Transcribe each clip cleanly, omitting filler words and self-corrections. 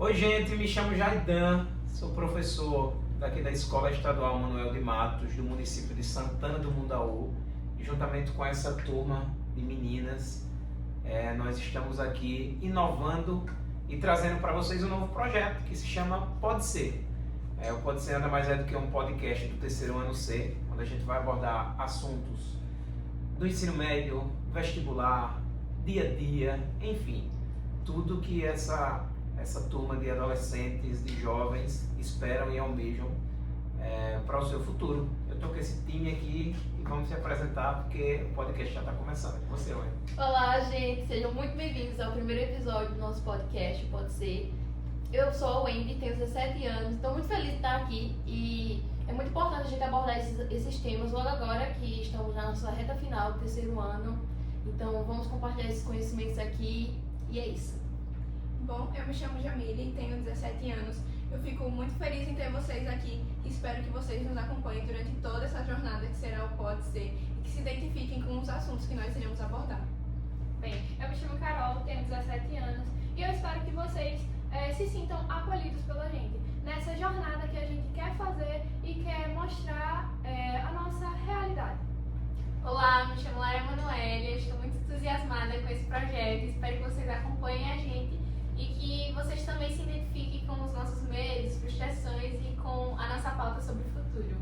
Oi gente, me chamo Jaidan, sou professor daqui da Escola Estadual Manuel de Matos, do município de Santana do Mundaú. E juntamente com essa turma de meninas, nós estamos aqui inovando e trazendo para vocês um novo projeto que se chama Pode Ser. O Pode Ser nada mais é do que um podcast do terceiro ano C, onde a gente vai abordar assuntos do ensino médio, vestibular, dia a dia, enfim, tudo que essa turma de adolescentes, de jovens esperam e almejam para o seu futuro. Eu estou com esse time aqui e vamos se apresentar porque o podcast já está começando. Com você, Wendy. Olá, gente, sejam muito bem-vindos ao primeiro episódio do nosso podcast, Pode Ser. Eu sou a Wendy, tenho 17 anos, estou muito feliz de estar aqui e é muito importante a gente abordar esses temas logo agora que estamos na nossa reta final do terceiro ano. Então vamos compartilhar esses conhecimentos aqui e é isso. Bom, eu me chamo Jamile, tenho 17 anos. Eu fico muito feliz em ter vocês aqui e espero que vocês nos acompanhem durante toda essa jornada que será o Pode Ser e que se identifiquem com os assuntos que nós iremos abordar. Bem, eu me chamo Carol, tenho 17 anos e eu espero que vocês se sintam acolhidos pela gente nessa jornada que a gente quer fazer e quer mostrar a nossa realidade. Olá, me chamo Lara Emanuele, eu estou muito entusiasmada com esse projeto, espero que vocês acompanhem a gente e que vocês também se identifiquem com os nossos medos, frustrações e com a nossa pauta sobre o futuro.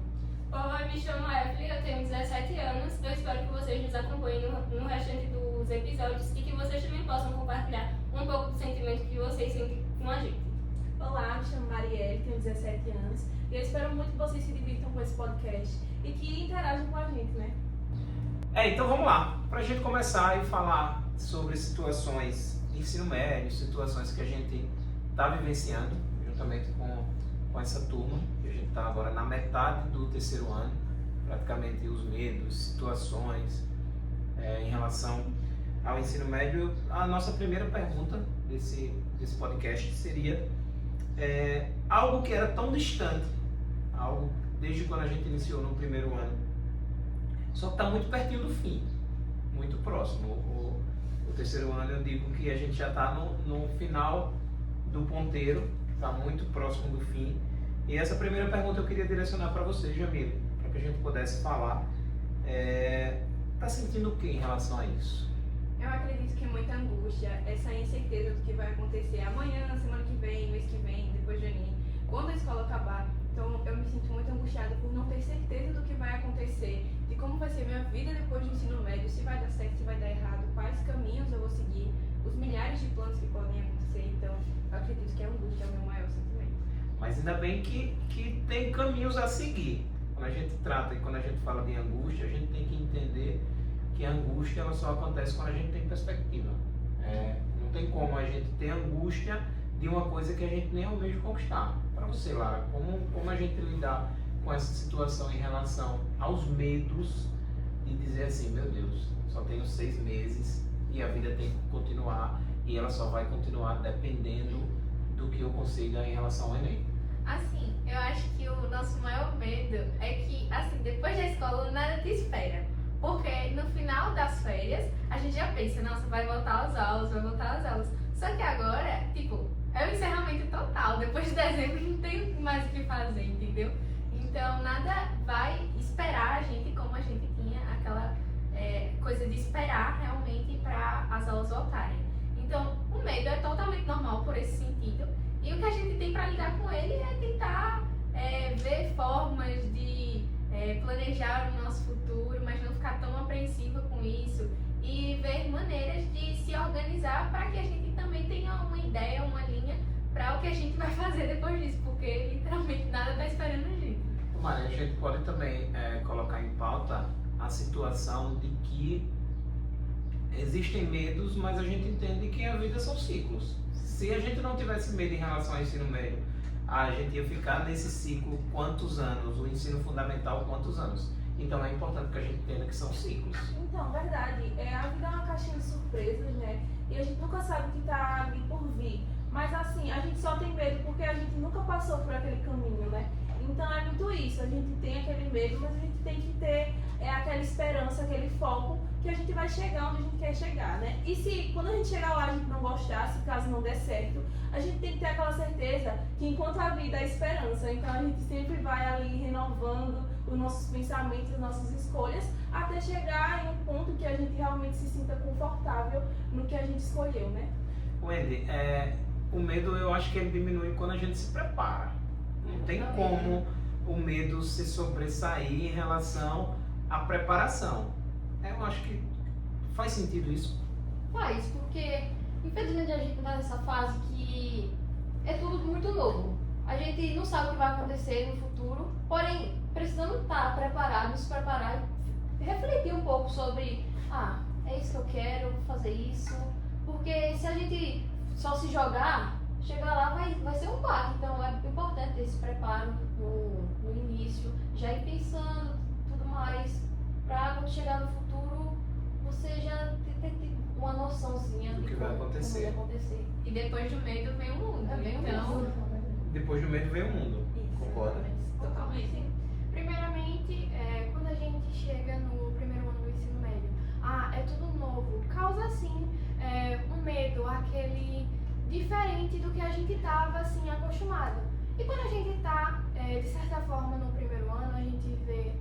Oi, me chamo Evelyn, eu tenho 17 anos, eu espero que vocês nos acompanhem no restante dos episódios e que vocês também possam compartilhar um pouco do sentimento que vocês sentem com a gente. Olá, me chamo Marielle, tenho 17 anos e eu espero muito que vocês se divirtam com esse podcast e que interajam com a gente, né? Então vamos lá, para a gente começar e falar sobre situações de ensino médio, situações que a gente está vivenciando, juntamente com essa turma, que a gente está agora na metade do terceiro ano, praticamente os medos, situações em relação ao ensino médio. A nossa primeira pergunta desse podcast seria algo que era tão distante, algo desde quando a gente iniciou no primeiro ano, só que está muito pertinho do fim, muito próximo. O terceiro ano eu digo que a gente já está no final do ponteiro, está muito próximo do fim. E essa primeira pergunta eu queria direcionar para você, Jamile, para que a gente pudesse falar. Está sentindo o que em relação a isso? Eu acredito que é muita angústia, essa incerteza do que vai acontecer amanhã, semana que vem, mês que vem, depois de janeiro, quando a escola acabar. Então eu me sinto muito angustiada por não ter certeza do que vai acontecer, de como vai ser minha vida depois do ensino médio, se vai dar certo, se vai dar errado, quais caminhos eu vou seguir, os milhares de planos que podem acontecer. Então eu acredito que a angústia é o meu maior sentimento. Mas ainda bem que tem caminhos a seguir. Quando a gente trata e quando a gente fala de angústia, a gente tem que entender que a angústia ela só acontece quando a gente tem perspectiva. Não tem como a gente ter angústia de uma coisa que a gente nem almeja conquistar. Para você, Lara, como a gente lidar com essa situação em relação aos medos de dizer assim, meu Deus, só tenho 6 meses e a vida tem que continuar e ela só vai continuar dependendo do que eu consiga em relação ao Enem. Assim, eu acho que o nosso maior medo é que, assim, depois da escola nada te espera. Porque no final das férias a gente já pensa, nossa, vai voltar às aulas, vai voltar às aulas. Só que agora, tipo, é o encerramento total. Depois de dezembro não tem mais o que fazer, entendeu? Então nada vai esperar a gente como a gente tinha aquela coisa de esperar realmente para as aulas voltarem. Então o medo é totalmente normal por esse sentido. E o que a gente tem para lidar com ele é tentar ver formas de planejar o nosso futuro, mas não ficar tão apreensiva com isso e ver maneiras de se organizar para que a gente também tenha uma ideia, uma linha para o que a gente vai fazer depois disso, porque literalmente nada está esperando a gente. Maria, a gente pode também colocar em pauta a situação de que existem medos, mas a gente entende que a vida são ciclos. Se a gente não tivesse medo em relação ao ensino médio, a gente ia ficar nesse ciclo quantos anos? O ensino fundamental quantos anos? Então é importante que a gente entenda que são ciclos. Então, verdade, a vida é uma caixinha de surpresas, né? E a gente nunca sabe o que está ali por vir. Mas assim, a gente só tem medo porque a gente nunca passou por aquele caminho, né? Então é muito isso, a gente tem aquele medo, mas a gente tem que ter aquela esperança, aquele foco que a gente vai chegar onde a gente quer chegar, né? E se quando a gente chegar lá a gente não gostar, se caso não der certo, a gente tem que ter aquela certeza que enquanto a vida é esperança, então a gente sempre vai ali renovando os nossos pensamentos, as nossas escolhas, até chegar em um ponto que a gente realmente se sinta confortável no que a gente escolheu, né? Wendy, o medo eu acho que ele diminui quando a gente se prepara. Não tem como o medo se sobressair em relação à preparação. Eu acho que faz sentido isso. Faz, porque infelizmente a gente está nessa fase que é tudo muito novo. A gente não sabe o que vai acontecer no futuro, porém precisamos estar preparados, nos preparar e refletir um pouco sobre, é isso que eu quero, vou fazer isso. Porque se a gente só se jogar, chegar lá vai ser um baque. Então é importante ter esse preparo no início, já ir pensando tudo mais, para quando chegar no futuro você já ter uma noçãozinha do que vai acontecer. E depois do medo vem o mundo. Então, depois do medo vem o mundo. Concorda? totalmente. Primeiramente, quando a gente chega no primeiro ano do ensino médio, é tudo novo, causa assim um medo, aquele diferente do que a gente estava assim acostumado. E quando a gente está, de certa forma, no primeiro ano, a gente vê,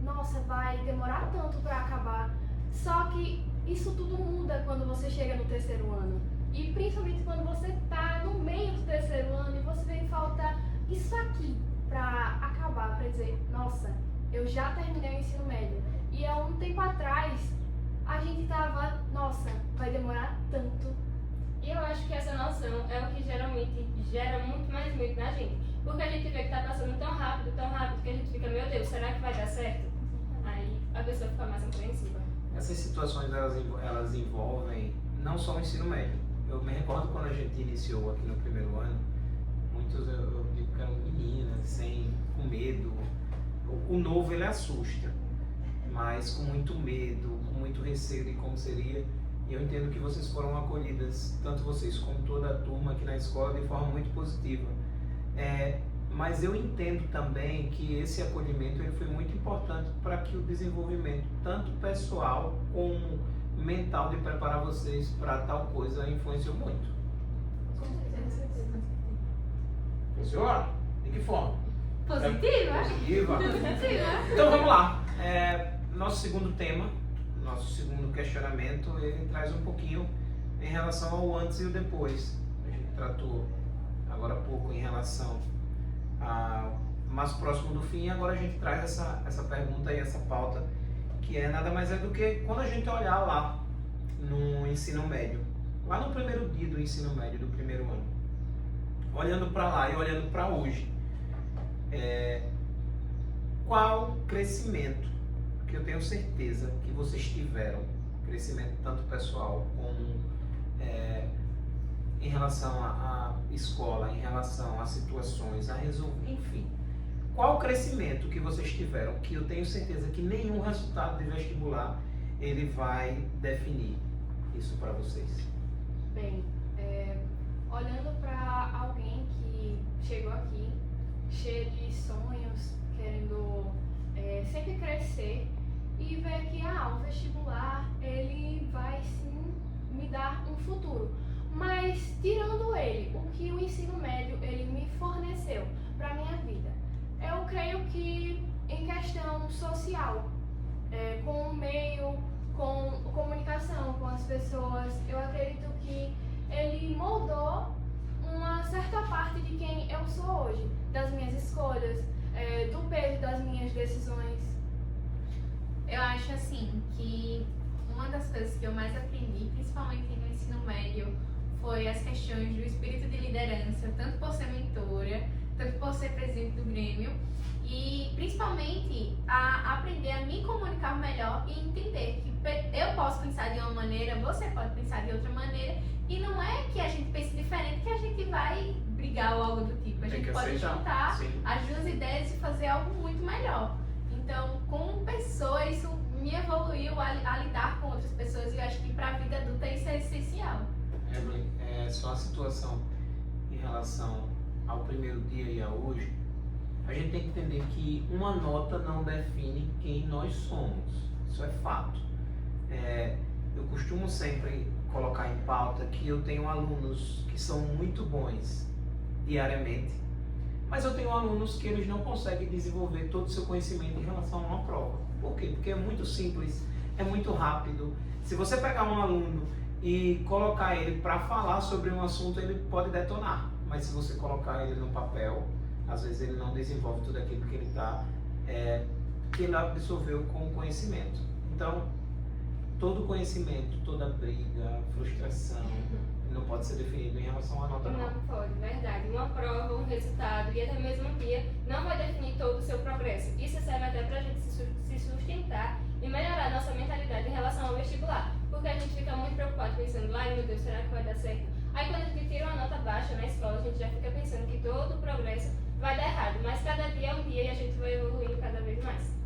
nossa, vai demorar tanto para acabar. Só que isso tudo muda quando você chega no terceiro ano. E principalmente quando você está no meio do terceiro ano e você vê que falta isso aqui para acabar, para dizer, nossa, eu já terminei o ensino médio. E há um tempo atrás, a gente tava, nossa, vai demorar tanto. E eu acho que essa noção é o que geralmente gera muito mais medo na gente. Porque a gente vê que tá passando tão rápido, que a gente fica, meu Deus, será que vai dar certo? Aí a pessoa fica mais apreensiva. Essas situações elas envolvem não só o ensino médio. Eu me recordo quando a gente iniciou aqui no primeiro ano, muitos eu digo que eram meninas, com medo. O novo ele assusta, mas com muito medo, com muito receio de como seria. E eu entendo que vocês foram acolhidas, tanto vocês como toda a turma aqui na escola, de forma muito positiva. Mas eu entendo também que esse acolhimento ele foi muito importante para que o desenvolvimento, tanto pessoal como mental, de preparar vocês para tal coisa, influenciou muito. Influenciou? De que forma? Positiva? Positiva. Então vamos lá. Nosso segundo tema, nosso segundo questionamento, ele traz um pouquinho em relação ao antes e o depois. A gente tratou agora há pouco em relação a mais próximo do fim, agora a gente traz essa pergunta e essa pauta, que nada mais é do que quando a gente olhar lá no ensino médio, lá no primeiro dia do ensino médio, do primeiro ano, olhando para lá e olhando para hoje, qual crescimento que eu tenho certeza que vocês tiveram, crescimento tanto pessoal como em relação à escola, em relação a situações, a resolver, enfim. Qual crescimento que vocês tiveram, que eu tenho certeza que nenhum resultado de vestibular ele vai definir isso para vocês? Bem, olhando para alguém que chegou aqui cheio de sonhos, querendo sempre crescer e ver que o vestibular ele vai sim me dar um futuro. Mas tirando ele, o que o ensino médio ele me forneceu para minha vida, eu creio que em questão social, com o meio, com comunicação com as pessoas, eu acredito que ele moldou uma certa parte de quem eu sou hoje, das minhas escolhas, do peso das minhas decisões. Eu acho assim que uma das coisas que eu mais aprendi, principalmente no ensino médio, foi as questões do espírito de liderança, tanto por ser mentora, tanto por ser presidente do Grêmio, e principalmente a aprender a me comunicar melhor e entender que eu posso pensar de uma maneira, você pode pensar de outra maneira, e não é que a gente pense diferente que a gente vai brigar ou algo do tipo. A gente pode juntar as duas ideias e fazer algo muito melhor. Então, como pessoa, isso me evoluiu a lidar com outras pessoas, e eu acho que para a vida adulta isso é essencial. Evelyn, só a situação em relação ao primeiro dia e a hoje, a gente tem que entender que uma nota não define quem nós somos. Isso é fato. Eu costumo sempre colocar em pauta que eu tenho alunos que são muito bons diariamente, mas eu tenho alunos que eles não conseguem desenvolver todo o seu conhecimento em relação a uma prova. Por quê? Porque é muito simples, é muito rápido. Se você pegar um aluno e colocar ele para falar sobre um assunto, ele pode detonar. Mas se você colocar ele no papel, às vezes ele não desenvolve tudo aquilo que que ele absorveu com conhecimento. Então, todo conhecimento, toda briga, frustração, não pode ser definido em relação à nota não. Não pode, verdade. Uma prova, um resultado e até mesmo um dia não vai definir todo o seu progresso. Isso serve até pra gente se sustentar e melhorar nossa mentalidade em relação ao vestibular. Porque a gente fica muito preocupado pensando, ai meu Deus, será que vai dar certo? Aí quando a gente tira uma nota baixa na escola, a gente já fica pensando que todo o progresso vai dar errado. Mas cada dia é um dia e a gente vai evoluindo cada vez mais.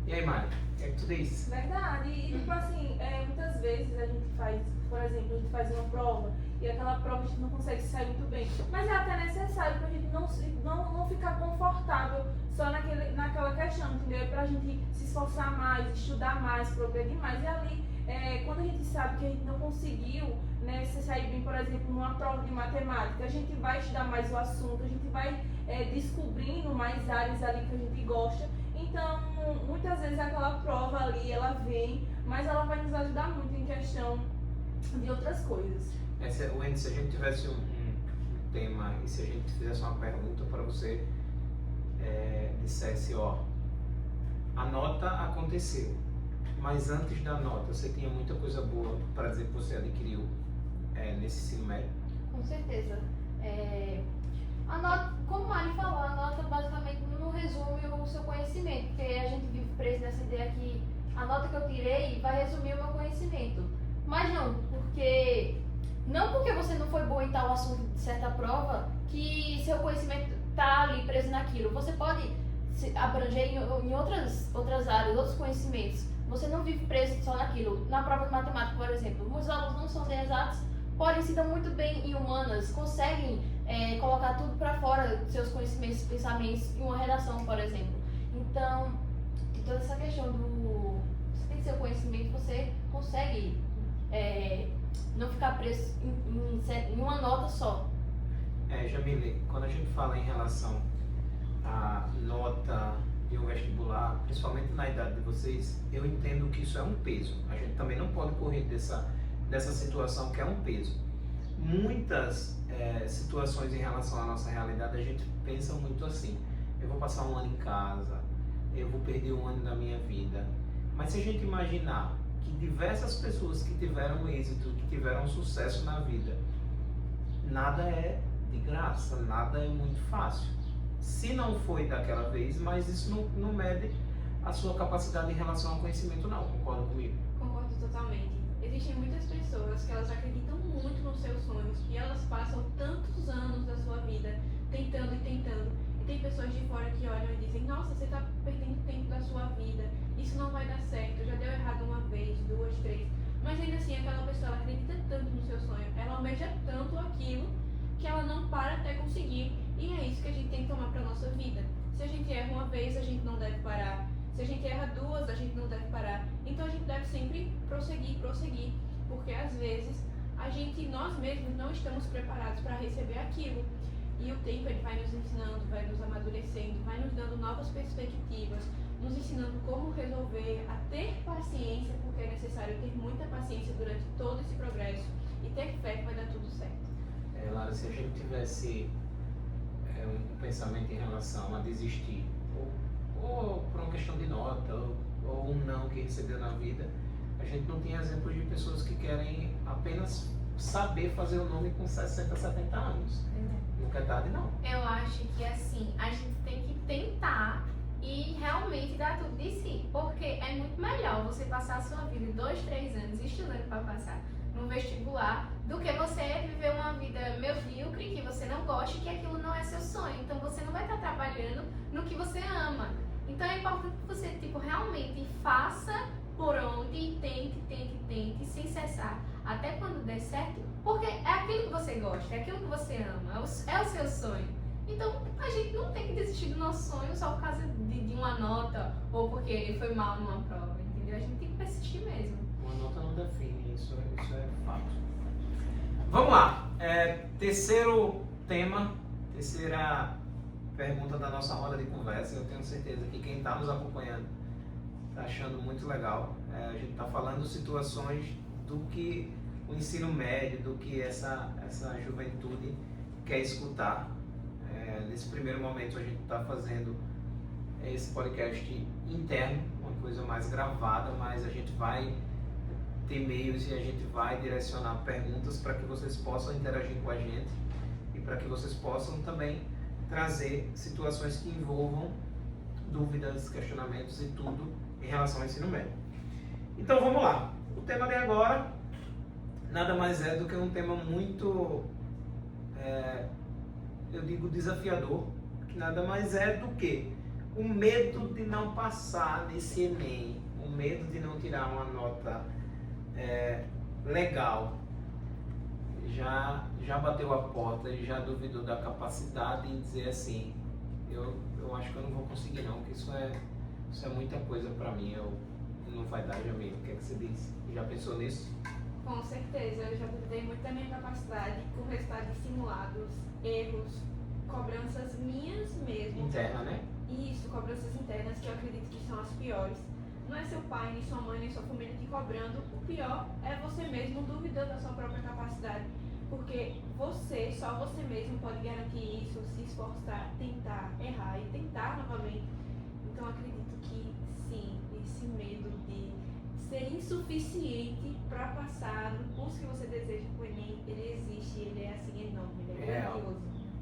E aí, Mari, o que é que tu diz? Verdade. E tipo assim, muitas vezes a gente faz, por exemplo, a gente faz uma prova e aquela prova a gente não consegue sair muito bem. Mas é até necessário pra gente não ficar confortável só naquela questão, entendeu? Pra gente se esforçar mais, estudar mais, progredir mais. E ali, quando a gente sabe que a gente não conseguiu, né, se sair bem, por exemplo, numa prova de matemática, a gente vai estudar mais o assunto, a gente vai descobrindo mais áreas ali que a gente gosta. Então, muitas vezes aquela prova ali, ela vem, mas ela vai nos ajudar muito em questão de outras coisas. Wendy, se a gente tivesse um tema e se a gente fizesse uma pergunta para você, dissesse, ó, a nota aconteceu, mas antes da nota, você tinha muita coisa boa para dizer que você adquiriu nesse ensino médio? Com certeza. A nota, como a Mari falou, a nota basicamente não resume o seu conhecimento, porque a gente vive preso nessa ideia que a nota que eu tirei vai resumir o meu conhecimento. Mas não, porque você não foi bom em tal assunto de certa prova, que seu conhecimento está ali preso naquilo. Você pode se abranger em outras áreas, outros conhecimentos. Você não vive preso só naquilo. Na prova de matemática, por exemplo, muitos alunos não são de exatos, porém se dão muito bem em humanas, conseguem colocar tudo para fora, seus conhecimentos, pensamentos, em uma redação, por exemplo. Então, toda essa questão você tem seu conhecimento, você consegue não ficar preso em uma nota só. Jamile, quando a gente fala em relação à nota de um vestibular, principalmente na idade de vocês, eu entendo que isso é um peso. A gente também não pode correr dessa situação que é um peso. Muitas situações em relação à nossa realidade, a gente pensa muito assim: eu vou passar um ano em casa, eu vou perder um ano da minha vida. Mas se a gente imaginar que diversas pessoas que tiveram êxito, que tiveram sucesso na vida, nada é de graça, nada é muito fácil. Se não foi daquela vez, mas isso não mede a sua capacidade em relação ao conhecimento, não. Concorda comigo? Concordo totalmente. Existem muitas pessoas que elas acreditam muito nos seus sonhos e elas passam tantos anos da sua vida tentando e tentando. E tem pessoas de fora que olham e dizem: nossa, você está perdendo tempo da sua vida, isso não vai dar certo, já deu errado uma vez, duas, três. Mas ainda assim, aquela pessoa ela acredita tanto no seu sonho, ela almeja tanto aquilo que ela não para até conseguir. E é isso que a gente tem que tomar para nossa vida. Se a gente erra uma vez, a gente não deve parar. Se a gente erra duas, a gente não deve parar. Então a gente deve sempre prosseguir, porque às vezes nós mesmos não estamos preparados para receber aquilo. E o tempo ele vai nos ensinando, vai nos amadurecendo, vai nos dando novas perspectivas, nos ensinando como resolver, a ter paciência, porque é necessário ter muita paciência durante todo esse progresso e ter fé que vai dar tudo certo. Lara, se a gente tivesse um pensamento em relação a desistir, ou por uma questão de nota, ou um não que recebeu na vida, a gente não tem exemplos de pessoas que querem apenas saber fazer o nome com 60, 70 anos. Nunca é tarde, não. Eu acho que assim, a gente tem que tentar e realmente dar tudo de si. Porque é muito melhor você passar a sua vida 2, 3 anos estudando para passar no vestibular do que você viver uma vida medíocre, que você não gosta e que aquilo não é seu sonho. Então você não vai estar trabalhando no que você ama. Então é importante que você realmente faça por onde, tente, sem cessar, até quando der certo, porque é aquilo que você gosta, é aquilo que você ama, é o seu sonho. Então, a gente não tem que desistir do nosso sonho só por causa de uma nota ou porque foi mal numa prova, entendeu? A gente tem que persistir mesmo. Uma nota não define, isso é fato. Vamos lá. Terceiro tema, terceira pergunta da nossa roda de conversa. Eu tenho certeza que quem está nos acompanhando está achando muito legal. A gente está falando situações do que o ensino médio, do que essa juventude quer escutar. Nesse primeiro momento a gente está fazendo esse podcast interno, uma coisa mais gravada, mas a gente vai ter meios e a gente vai direcionar perguntas para que vocês possam interagir com a gente e para que vocês possam também trazer situações que envolvam dúvidas, questionamentos e tudo em relação ao ensino médio. Então vamos lá. O tema de agora nada mais é do que um tema muito, eu digo desafiador, que nada mais é do que o medo de não passar nesse Enem, o medo de não tirar uma nota legal. Já bateu a porta e já duvidou da capacidade em dizer assim, eu acho que eu não vou conseguir não, porque isso é muita coisa para mim, não vai dar, Jamila. O que é que você diz? Já pensou nisso? Com certeza, eu já duvidei muito da minha capacidade com resultados simulados, erros, cobranças minhas mesmo. Interna, né? Isso, cobranças internas que eu acredito que são as piores. Não é seu pai, nem sua mãe, nem sua família te cobrando. O pior é você mesmo duvidando da sua própria capacidade. Porque só você mesmo pode garantir isso, se esforçar, tentar, errar e tentar novamente. Então acredito que sim, esse medo de ser insuficiente para passar no curso que você deseja pro Enem, ele existe, ele é assim enorme, ele é grandioso.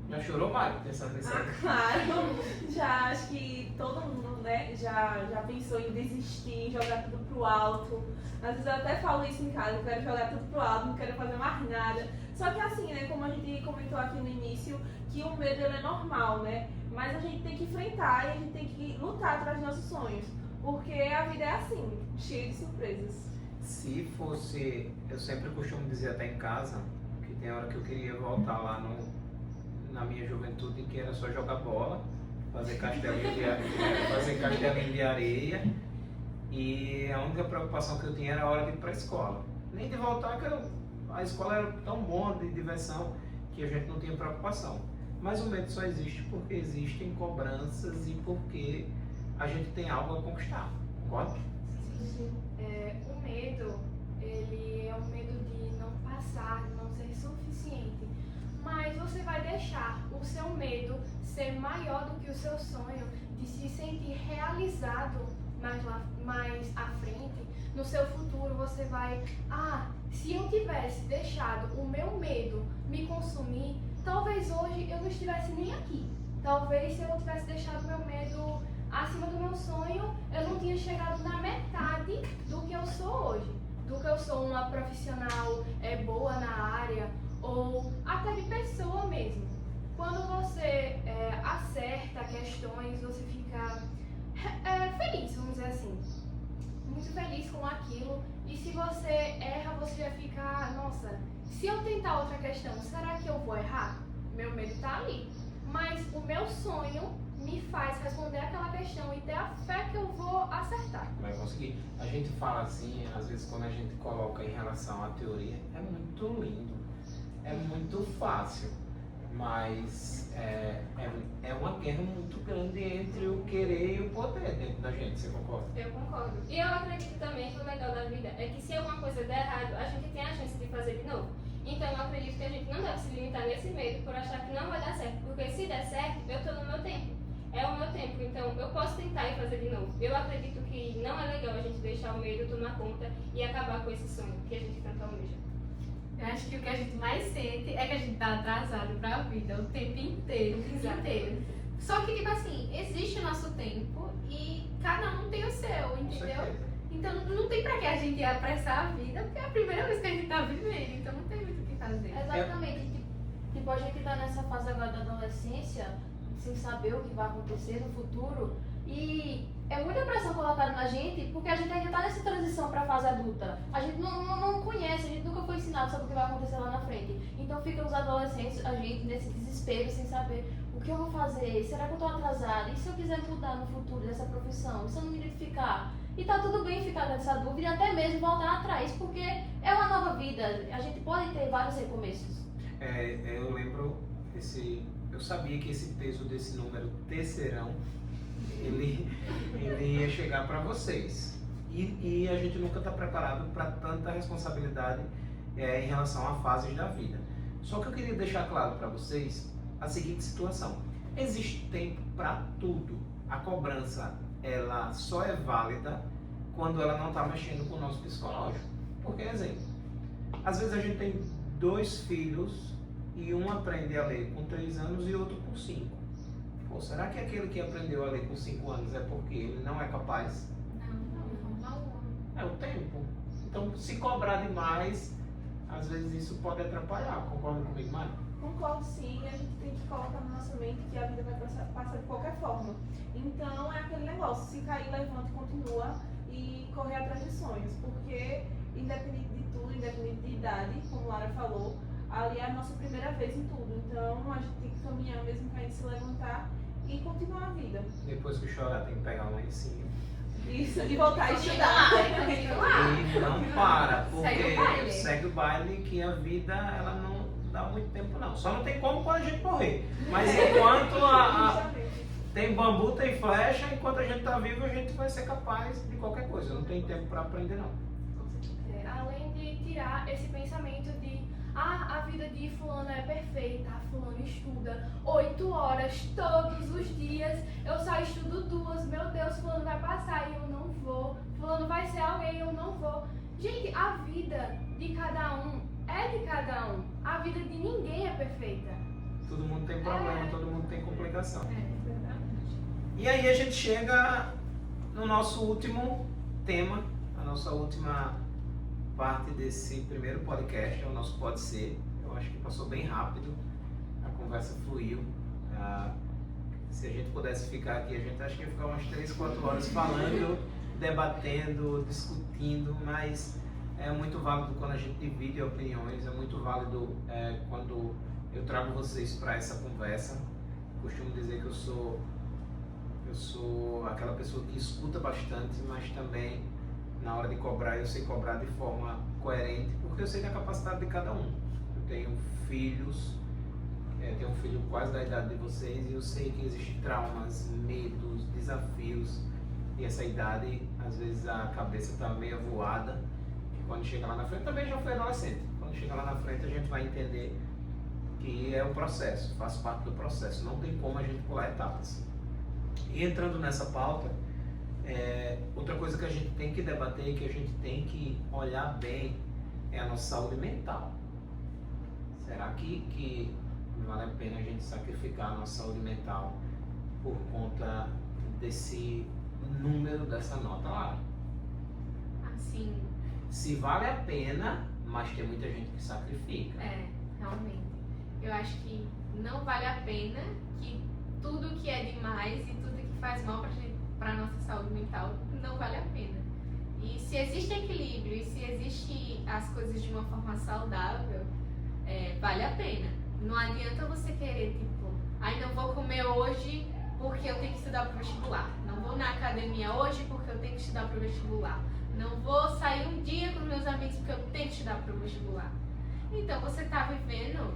Já chorou, Mário, pensando nisso aí? Claro, já acho que todo mundo, né, já pensou em desistir, em jogar tudo pro alto. Às vezes eu até falo isso em casa, eu quero jogar tudo pro alto, não quero fazer mais nada. Só que assim, né, como a gente comentou aqui no início, que o medo ele é normal, né? Mas a gente tem que enfrentar e a gente tem que lutar atrás dos nossos sonhos. Porque a vida é assim, cheia de surpresas. Se fosse, eu sempre costumo dizer até em casa, que tem hora que eu queria voltar lá na minha juventude, que era só jogar bola, fazer castelinho de areia, e a única preocupação que eu tinha era a hora de ir para a escola. Nem de voltar, que a escola era tão boa de diversão que a gente não tinha preocupação. Mas o medo só existe porque existem cobranças e porque a gente tem algo a conquistar, concorda? Sim. O medo, ele é o medo de não passar, de não ser suficiente. Mas você vai deixar o seu medo ser maior do que o seu sonho, de se sentir realizado mais à frente. No seu futuro você vai, se eu tivesse deixado o meu medo me consumir, talvez hoje eu não estivesse nem aqui. Talvez se eu tivesse deixado meu medo acima do meu sonho, eu não tinha chegado na metade do que eu sou hoje. Do que eu sou uma profissional boa na área, ou até de pessoa mesmo. Quando você acerta questões, você fica feliz, vamos dizer assim. Muito feliz com aquilo. E se você erra, você já fica, nossa, se eu tentar outra questão, será que eu vou errar? Meu medo tá ali. Mas o meu sonho me faz responder aquela questão e ter a fé que eu vou acertar. Vai conseguir. A gente fala assim, às vezes quando a gente coloca em relação à teoria, é muito lindo, é muito fácil, mas é uma guerra muito grande entre o querer e o poder dentro da gente, você concorda? Eu concordo. E eu acredito também que o legal da vida é que se alguma coisa der errado, a gente tem a chance de fazer de novo. Então eu acredito que a gente não deve se limitar nesse medo por achar que não vai dar certo, porque se der certo, eu estou no meu tempo. É o meu tempo, então eu posso tentar e fazer de novo. Eu acredito que não é legal a gente deixar o medo tomar conta e acabar com esse sonho que a gente tanto almeja. Eu acho que o que a gente mais sente é que a gente tá atrasado pra vida o tempo inteiro, inteiro. Só que, tipo assim, existe o nosso tempo e cada um tem o seu, entendeu? Então não tem pra que a gente apressar a vida, porque é a primeira vez que a gente tá vivendo, então não tem muito o que fazer. Exatamente. Tipo, a gente tá nessa fase agora da adolescência, sem saber o que vai acontecer no futuro, e é muita pressão colocada na gente, porque a gente ainda tá nessa transição pra fase adulta. A gente não conhece, a gente nunca foi foi ensinado sobre o que vai acontecer lá na frente. Então fica os adolescentes, a gente, nesse desespero, sem saber o que eu vou fazer, será que eu estou atrasada? E se eu quiser mudar no futuro dessa profissão? E se eu não me identificar? E tá tudo bem ficar nessa dúvida e até mesmo voltar atrás, porque é uma nova vida, a gente pode ter vários recomeços. Eu lembro, eu sabia que esse peso desse número terceirão, ele ia chegar para vocês. E a gente nunca está preparado para tanta responsabilidade em relação a fases da vida. Só que eu queria deixar claro para vocês a seguinte situação. Existe tempo para tudo. A cobrança, ela só é válida quando ela não está mexendo com o nosso psicológico. Por exemplo, às vezes a gente tem 2 filhos e um aprende a ler com 3 anos e outro com 5. Pô, será que aquele que aprendeu a ler com 5 anos é porque ele não é capaz? É o tempo. Então, se cobrar demais, às vezes isso pode atrapalhar. Concorda comigo, Mari? Concordo sim, a gente tem que colocar na nossa mente que a vida vai passar de qualquer forma. Então é aquele negócio, se cair, levanta e continua e correr atrás de sonhos, porque independente de tudo, independente de idade, como Lara falou, ali é a nossa primeira vez em tudo. Então a gente tem que caminhar mesmo pra gente se levantar e continuar a vida. Depois que chorar, tem que pegar um lencinho. Isso, e voltar a Continua estudar. lá, continua lá. E não para, Segue o baile. porque segue o baile que a vida, ela não dá muito tempo não. Só não tem como quando a gente morrer. Mas enquanto Justamente. tem bambu, tem flecha, enquanto a gente tá vivo, a gente vai ser capaz de qualquer coisa. Não tem tempo para aprender não. Além de tirar esse pensamento de a vida de fulano é perfeita, fulano estuda 8 horas todos os dias, eu só estudo 2, meu Deus, fulano vai passar e eu não vou, fulano vai ser alguém e eu não vou. Gente, a vida de cada um é de cada um, a vida de ninguém é perfeita. Todo mundo tem problema, todo mundo tem complicação. Verdade. E aí a gente chega no nosso último tema, a nossa última parte desse primeiro podcast, é o nosso Pode Ser. Eu acho que passou bem rápido, a conversa fluiu. Se a gente pudesse ficar aqui, a gente acho que ia ficar umas 3, 4 horas falando, debatendo, discutindo, mas é muito válido quando a gente divide opiniões, é muito válido quando eu trago vocês para essa conversa. Costumo dizer que eu sou aquela pessoa que escuta bastante, mas também na hora de cobrar, eu sei cobrar de forma coerente, porque eu sei da capacidade de cada um. Eu tenho filhos, tenho um filho quase da idade de vocês, e eu sei que existem traumas, medos, desafios, e essa idade, às vezes a cabeça está meio voada, e quando chega lá na frente, também já fui adolescente, quando chega lá na frente a gente vai entender que é o processo, faz parte do processo, não tem como a gente pular etapas. E entrando nessa pauta, outra coisa que a gente tem que debater, que a gente tem que olhar bem, é a nossa saúde mental. Será que vale a pena a gente sacrificar a nossa saúde mental por conta desse número dessa nota lá? Assim, Se vale a pena, mas tem muita gente que sacrifica. realmente. Eu acho que não vale a pena, que tudo que é demais e tudo que faz mal para nossa saúde mental não vale a pena. E se existe equilíbrio e se existe as coisas de uma forma saudável, vale a pena. Não adianta você querer, tipo, não vou comer hoje porque eu tenho que estudar para o vestibular. Não vou na academia hoje porque eu tenho que estudar para o vestibular. Não vou sair um dia com meus amigos porque eu tenho que estudar para o vestibular. Então você está vivendo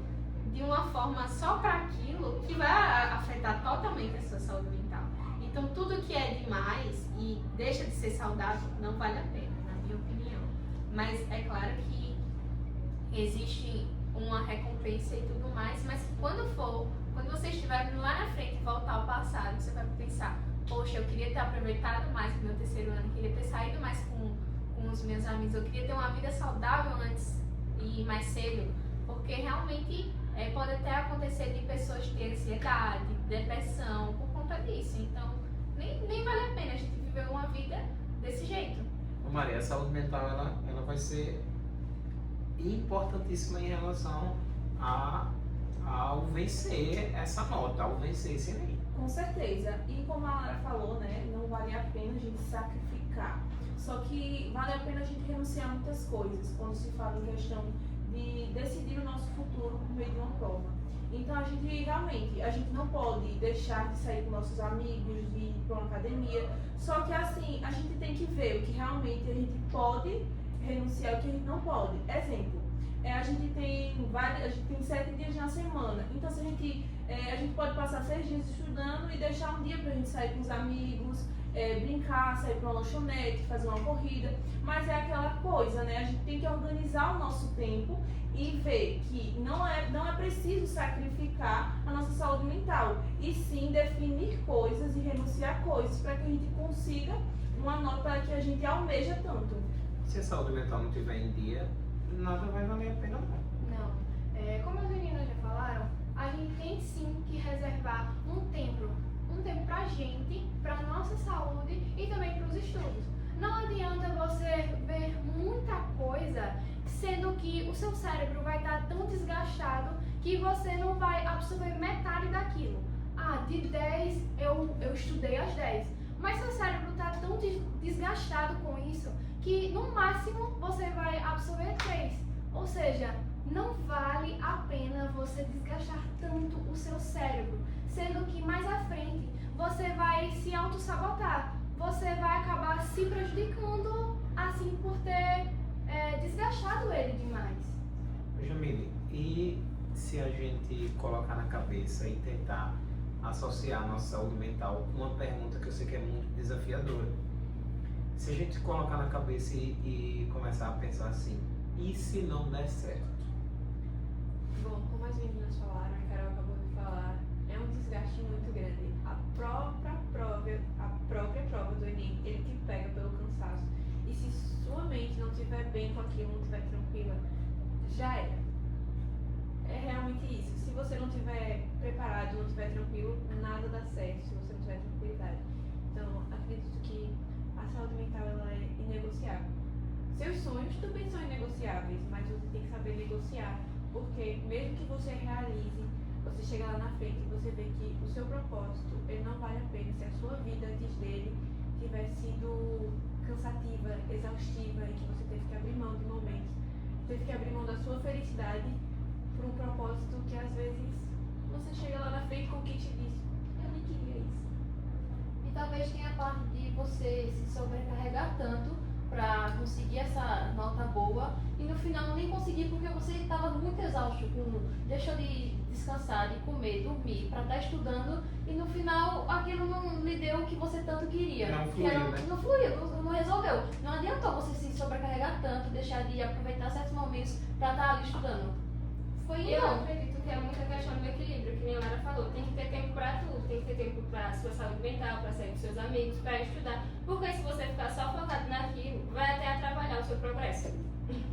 de uma forma só para aquilo que vai afetar totalmente a sua saúde mental. Então tudo que é demais e deixa de ser saudável não vale a pena, na minha opinião. Mas é claro que existe uma recompensa e tudo mais, mas quando você estiver lá na frente e voltar ao passado, você vai pensar, poxa, eu queria ter aproveitado mais o meu terceiro ano, eu queria ter saído mais com os meus amigos, eu queria ter uma vida saudável antes e mais cedo, porque realmente pode até acontecer de pessoas terem ansiedade, depressão por conta disso. Então, nem vale a pena a gente viver uma vida desse jeito. Ô Maria, a saúde mental ela vai ser importantíssima em relação ao vencer essa nota, ao vencer esse Enem. Com certeza. E como a Lara falou, né, não vale a pena a gente sacrificar sacrificar. Só que vale a pena a gente renunciar a muitas coisas quando se fala em questão de decidir o nosso futuro por meio de uma prova. Então a gente não pode deixar de sair com nossos amigos, de ir para uma academia. Só que assim, a gente tem que ver o que realmente a gente pode renunciar e o que a gente não pode. Exemplo, a gente tem 7 dias na semana. Então se a gente pode passar 6 dias estudando e deixar um dia pra gente sair com os amigos, brincar, sair para uma lanchonete, fazer uma corrida. Mas é aquela coisa, né? A gente tem que organizar o nosso tempo e ver que não é preciso sacrificar a nossa saúde mental, e sim definir coisas e renunciar a coisas para que a gente consiga uma nota que a gente almeja tanto. Se a saúde mental não estiver em dia, nada vai valer a pena não. Não. Como as meninas já falaram, a gente tem sim que reservar um tempo pra gente, pra nossa saúde e também pros estudos. Não adianta você ver muita coisa, sendo que o seu cérebro vai estar tão desgastado que você não vai absorver metade daquilo. De 10 eu estudei as 10, mas seu cérebro está tão desgastado com isso que no máximo você vai absorver 3. Ou seja, não vale a pena você desgastar tanto o seu cérebro, sendo que mais à frente você vai se auto-sabotar, você vai acabar se prejudicando assim por ter desgastado ele demais. Jamile, e se a gente colocar na cabeça e tentar associar a nossa saúde mental com uma pergunta que eu sei que é muito desafiadora? Se a gente colocar na cabeça e começar a pensar assim, e se não der certo? Bom, como as meninas falaram, a Carol acabou de falar, é um desgaste muito grande. A própria prova do Enem, ele te pega pelo cansaço. E se sua mente não estiver bem com aquilo, não estiver tranquila, já era. É realmente isso. Se você não estiver preparado, não estiver tranquilo, nada dá certo se você não tiver tranquilidade. Então, acredito que a saúde mental ela é inegociável. Seus sonhos também são inegociáveis, mas você tem que saber negociar. Porque mesmo que você realize, você chega lá na frente e você vê que o seu propósito ele não vale a pena se a sua vida antes dele tiver sido cansativa, exaustiva e que você teve que abrir mão de momentos, teve que abrir mão da sua felicidade por um propósito que às vezes você chega lá na frente com o que te diz, eu nem queria isso. E talvez tenha a parte de você se sobrecarregar tanto para conseguir essa nota boa e no final nem conseguir porque você estava muito exausto, deixou de descansar, de comer, dormir, para estar estudando e no final aquilo não lhe deu o que você tanto queria. Não fluiu, né? Não fluiu, não resolveu. Não adiantou você se sobrecarregar tanto, deixar de aproveitar certos momentos para estar ali estudando. Eu acredito que é muita questão do equilíbrio, que nem a Lara falou, tem que ter tempo para tudo, tem que ter tempo para sua saúde mental, para sair com seus amigos, para estudar, porque se você ficar só focado naquilo, vai até atrapalhar o seu progresso.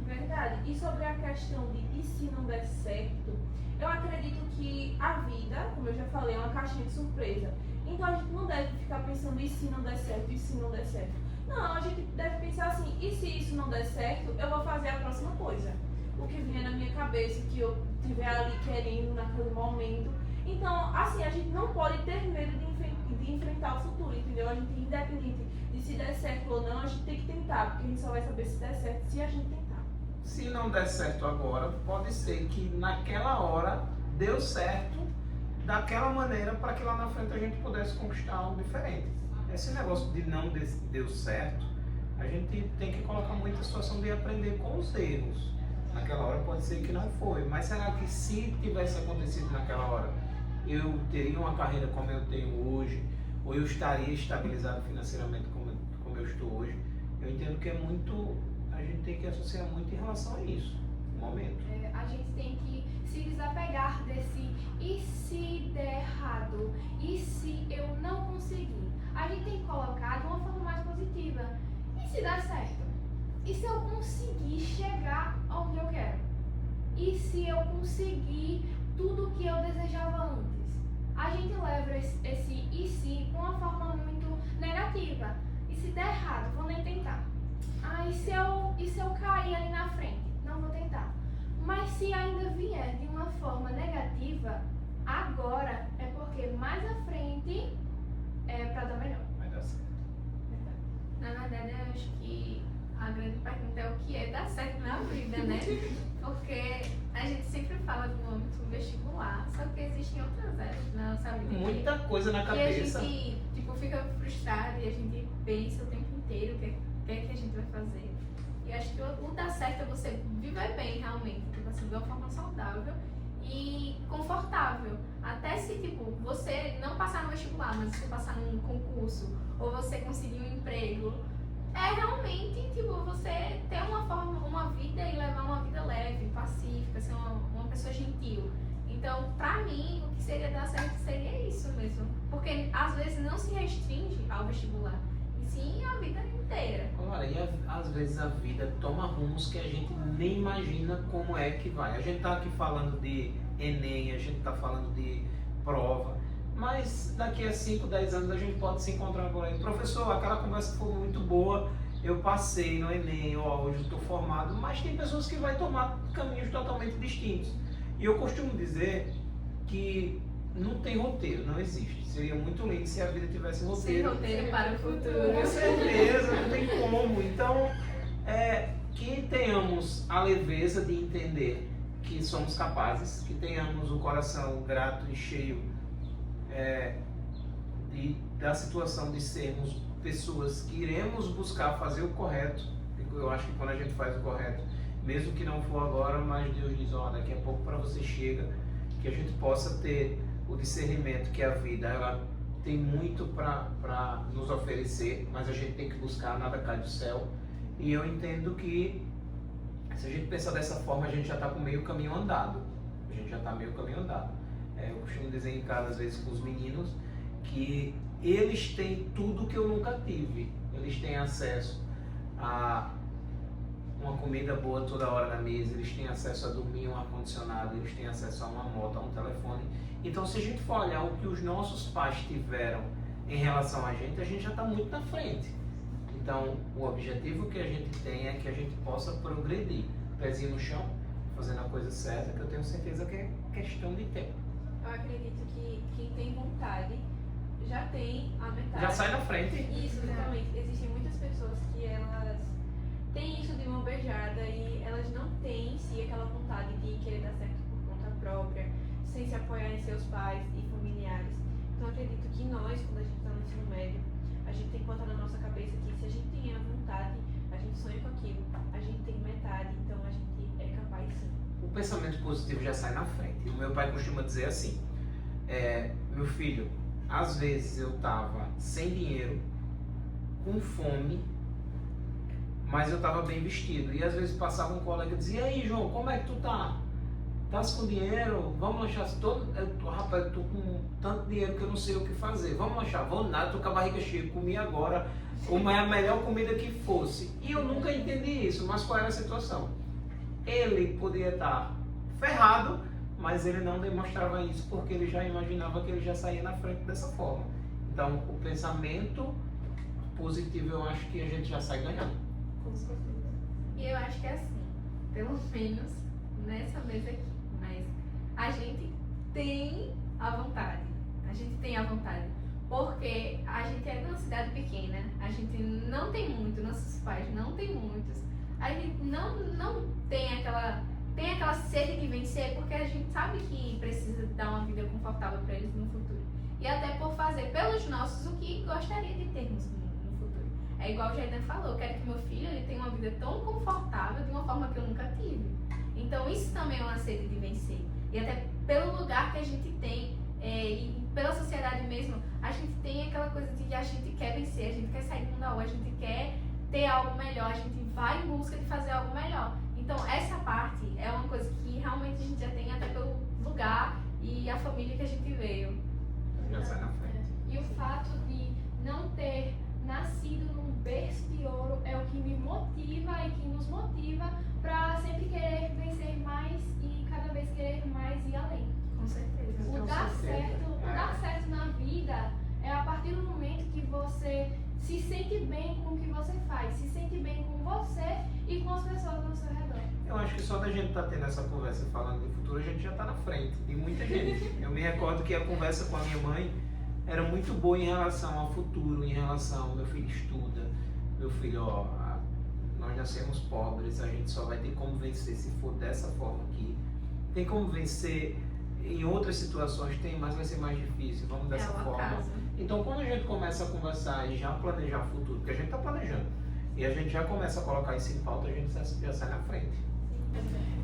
Verdade. E sobre a questão de e se não der certo, eu acredito que a vida, como eu já falei, é uma caixinha de surpresa. Então a gente não deve ficar pensando e se não der certo, e se não der certo. Não, a gente deve pensar assim, e se isso não der certo, eu vou fazer a próxima coisa. O que vinha na minha cabeça, que eu estiver ali querendo naquele momento. Então, assim, a gente não pode ter medo de enfrentar o futuro, entendeu? A gente, independente de se der certo ou não, a gente tem que tentar, porque a gente só vai saber se der certo se a gente tentar. Se não der certo agora, pode ser que naquela hora deu certo daquela maneira para que lá na frente a gente pudesse conquistar algo diferente. Esse negócio de não deu certo, a gente tem que colocar muita situação de aprender com os erros. Naquela hora pode ser que não foi, mas será que se tivesse acontecido naquela hora, eu teria uma carreira como eu tenho hoje, ou eu estaria estabilizado financeiramente como eu estou hoje? Eu entendo que é muito, a gente tem que associar muito em relação a isso, no momento. A gente tem que se desapegar desse e se der errado, e se eu não conseguir. A gente tem que colocar de uma forma mais positiva. E se der certo? E se eu conseguir chegar onde eu quero? E se eu conseguir tudo que eu desejava antes? A gente leva esse e se com uma forma muito negativa. E se der errado, vou nem tentar. E se eu cair ali na frente? Não vou tentar. Mas se ainda vier de uma forma negativa, agora é porque mais à frente é pra dar melhor. Vai dar certo. Na verdade, eu acho que a grande pergunta é o que é dar certo na vida, né? Porque a gente sempre fala do âmbito vestibular, só que existem outras áreas na nossa vida. Muita coisa na E a cabeça. gente, tipo, fica frustrado e a gente pensa o tempo inteiro o que é que a gente vai fazer. E eu acho que o dar certo é você viver bem realmente, tipo assim, de uma forma saudável e confortável. Até se, tipo, você não passar no vestibular, mas você passar num concurso, ou você conseguir um emprego, é realmente, tipo, você ter uma vida e levar uma vida leve, pacífica, ser uma pessoa gentil. Então, pra mim, o que seria dar certo seria isso mesmo. Porque às vezes não se restringe ao vestibular, e sim a vida inteira. Olha, e às vezes a vida toma rumos que a gente nem imagina como é que vai. A gente tá aqui falando de Enem, a gente tá falando de prova, mas daqui a 5, 10 anos a gente pode se encontrar por aí. Professor, aquela conversa foi muito boa, eu passei no Enem, hoje eu estou formado, mas tem pessoas que vão tomar caminhos totalmente distintos. E eu costumo dizer que não tem roteiro, não existe. Seria muito lindo se a vida tivesse roteiro. Sem roteiro para o futuro. Com certeza, não tem como. Então, que tenhamos a leveza de entender que somos capazes, que tenhamos o coração grato e cheio da situação de sermos pessoas que iremos buscar fazer o correto. Eu acho que quando a gente faz o correto, mesmo que não for agora, mas Deus diz, ó, daqui a pouco para você chega, que a gente possa ter o discernimento que a vida ela tem muito para nos oferecer, mas a gente tem que buscar, nada cai do céu. E eu entendo que se a gente pensar dessa forma, a gente já está com meio caminho andado. A gente já está meio caminho andado. Eu costumo dizer em casa, às vezes, com os meninos, que eles têm tudo que eu nunca tive. Eles têm acesso a uma comida boa toda hora na mesa, eles têm acesso a dormir em um ar-condicionado, eles têm acesso a uma moto, a um telefone. Então, se a gente for olhar o que os nossos pais tiveram em relação a gente já está muito na frente. Então, o objetivo que a gente tem é que a gente possa progredir. Pezinho no chão, fazendo a coisa certa, que eu tenho certeza que é questão de tempo. Eu acredito que quem tem vontade já tem a metade. Já sai na frente. Isso, exatamente. Existem muitas pessoas que elas têm isso de mão beijada e elas não têm em si aquela vontade de querer dar certo por conta própria, sem se apoiar em seus pais e familiares. Então, eu acredito que nós, quando a gente está no ensino médio, a gente tem que botar na nossa cabeça que se a gente tem a vontade, a gente sonha com aquilo, a gente tem metade, então a gente é capaz sim. O pensamento positivo já sai na frente. O meu pai costuma dizer assim, meu filho, às vezes eu estava sem dinheiro, com fome, mas eu estava bem vestido. E às vezes passava um colega e dizia, e aí João, como é que tu tá? Estás com dinheiro? Vamos lanchar. Rapaz, eu tô com tanto dinheiro que eu não sei o que fazer. Vamos lanchar. Vamos nada, tô com a barriga cheia. Comi agora a melhor comida que fosse. E eu nunca entendi isso. Mas qual era a situação? Ele podia estar ferrado, mas ele não demonstrava isso porque ele já imaginava que ele já saía na frente dessa forma. Então, o pensamento positivo, eu acho que a gente já sai ganhando. Com certeza. E eu acho que é assim, pelo menos nessa mesa aqui, mas a gente tem a vontade. A gente tem a vontade. Porque a gente é de uma cidade pequena, a gente não tem muito, nossos pais não tem muitos. A gente não tem aquela sede de vencer, porque a gente sabe que precisa dar uma vida confortável para eles no futuro. E até por fazer pelos nossos o que gostaria de termos no futuro. É igual o Jaidan falou, eu quero que meu filho ele tenha uma vida tão confortável de uma forma que eu nunca tive. Então isso também é uma sede de vencer. E até pelo lugar que a gente tem, e pela sociedade mesmo, a gente tem aquela coisa de que a gente quer vencer, a gente quer sair do mundo da rua, a gente quer ter algo melhor, a gente vai em busca de fazer algo melhor. Então essa parte é uma coisa que realmente a gente já tem até pelo lugar e a família que a gente veio. Já sai na frente. E o fato de não ter nascido num berço de ouro é o que me motiva e que nos motiva para sempre querer vencer mais e cada vez querer mais e além. Com certeza. O dar certo na vida é a partir do momento que você se sente bem com o que você faz, se sente bem com você e com as pessoas ao seu redor. Eu acho que só da gente estar tendo essa conversa falando de futuro, a gente já está na frente de muita gente. Eu me recordo que a conversa com a minha mãe era muito boa em relação ao futuro, em relação ao meu filho estuda, meu filho, ó, nós nascemos pobres, a gente só vai ter como vencer se for dessa forma aqui. Tem como vencer em outras situações, tem, mas vai ser mais difícil, vamos dessa forma. Então, quando a gente começa a conversar e já planejar o futuro, porque a gente está planejando, e a gente já começa a colocar isso em pauta, a gente já sai na frente.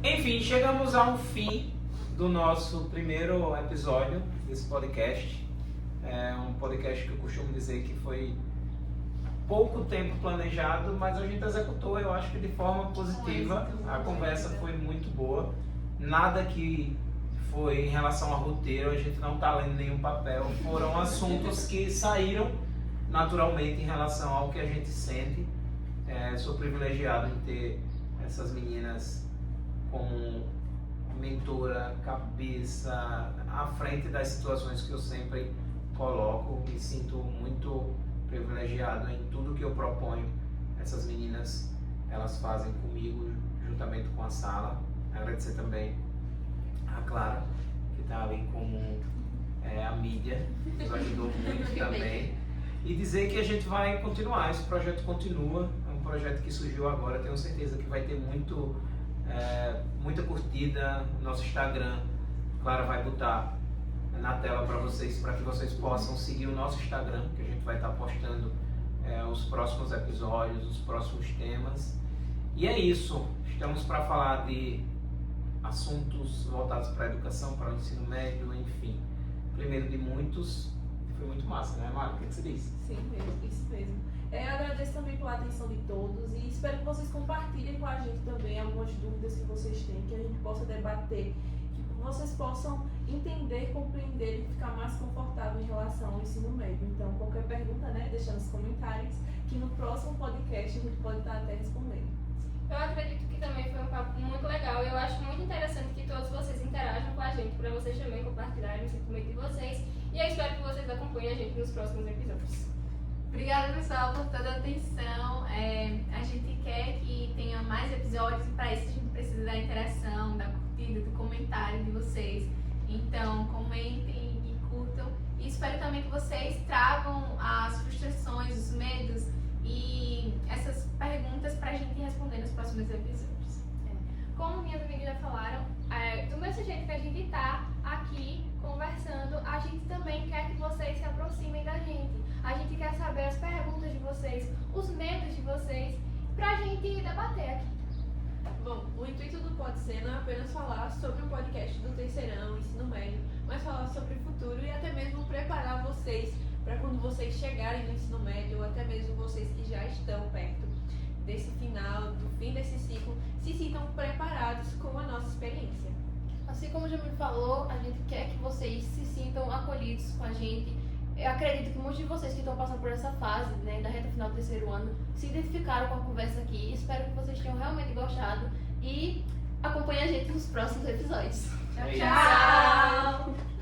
Enfim, chegamos ao fim do nosso primeiro episódio desse podcast. É um podcast que eu costumo dizer que foi pouco tempo planejado, mas a gente executou, eu acho que de forma positiva. A conversa foi muito boa. Nada que foi em relação ao roteiro, a gente não está lendo nenhum papel. Foram assuntos que saíram naturalmente em relação ao que a gente sente. Sou privilegiado em ter essas meninas como mentora, cabeça, à frente das situações que eu sempre coloco. Me sinto muito privilegiado em tudo que eu proponho. Essas meninas, elas fazem comigo, juntamente com a sala. Agradecer também a Clara, que está ali como a mídia, que nos ajudou muito também. E dizer que a gente vai continuar, esse projeto continua, é um projeto que surgiu agora, tenho certeza que vai ter muita curtida no nosso Instagram. Clara vai botar na tela para vocês, para que vocês possam seguir o nosso Instagram, que a gente vai estar postando os próximos episódios, os próximos temas. E é isso, estamos para falar de assuntos voltados para a educação, para o ensino médio, enfim. Primeiro de muitos, foi muito massa, né, Mário? O que você disse? Sim, mesmo, isso mesmo. Eu agradeço também pela atenção de todos e espero que vocês compartilhem com a gente também algumas dúvidas que vocês têm, que a gente possa debater, que vocês possam entender, compreender e ficar mais confortável em relação ao ensino médio. Então, qualquer pergunta, né, deixa nos comentários, que no próximo podcast a gente pode estar até respondendo. Eu acredito que também foi um papo muito legal e eu acho muito interessante que todos vocês interajam com a gente, para vocês também compartilharem o sentimento de vocês, e eu espero que vocês acompanhem a gente nos próximos episódios. Obrigada, pessoal, por toda a atenção. A gente quer que tenha mais episódios e para isso a gente precisa da interação, da curtida, do comentário de vocês. Então, comentem e curtam. E espero também que vocês tragam as frustrações, os medos e essas perguntas para a gente responder nos próximos episódios. Como minhas amigas já falaram, do mesmo jeito que a gente está aqui conversando, a gente também quer que vocês se aproximem da gente. A gente quer saber as perguntas de vocês, os medos de vocês, pra gente debater aqui. Bom, o intuito do Pode Ser não é apenas falar sobre o podcast do terceirão, ensino médio, mas falar sobre o futuro e até mesmo preparar vocês para quando vocês chegarem no ensino médio, ou até mesmo vocês que já estão perto desse final, do fim desse ciclo, se sintam preparados com a nossa experiência. Assim como o Jamil falou, a gente quer que vocês se sintam acolhidos com a gente. Eu acredito que muitos de vocês que estão passando por essa fase, né, da reta final do terceiro ano, se identificaram com a conversa aqui. Espero que vocês tenham realmente gostado e acompanhem a gente nos próximos episódios. É isso. Tchau!